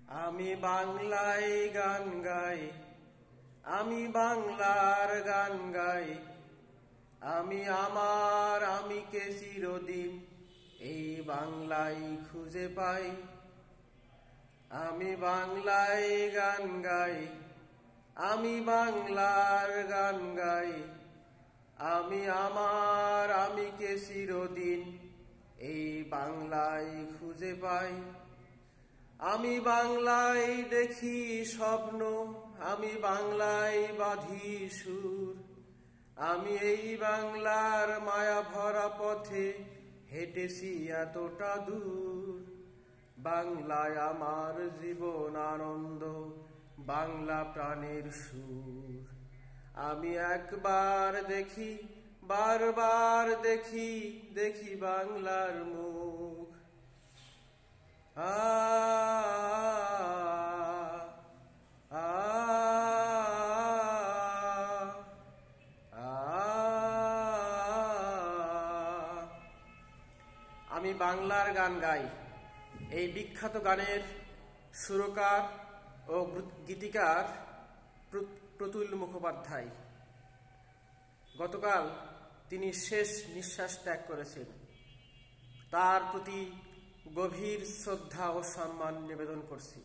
আমি বাংলায় গান গাই, আমি বাংলার গান গাই। আমি আমার আমিকে চিরদিন এই বাংলায় খুঁজে পাই। আমি বাংলায় গান গাই, আমি বাংলার গান গাই। আমি আমার আমিকে চিরদিন এই বাংলায় খুঁজে পাই। আমি বাংলায় দেখি স্বপ্ন, আমি বাংলায় বাঁধি সুর। আমি এই বাংলার মায়া ভরা পথে হেঁটেছি এতটা দূর। বাংলায় আমার জীবন আনন্দ, বাংলা প্রাণের সুর। আমি একবার দেখি, বারবার দেখি, দেখি বাংলার মুখ। আমি বাংলার গান গাই। এই বিখ্যাত গানের সুরকার ও গীতিকার প্রতুল মুখোপাধ্যায়। গতকাল তিনি শেষ নিঃশ্বাস ত্যাগ করেছেন। তার প্রতি গভীর শ্রদ্ধা ও সম্মান নিবেদন করছি।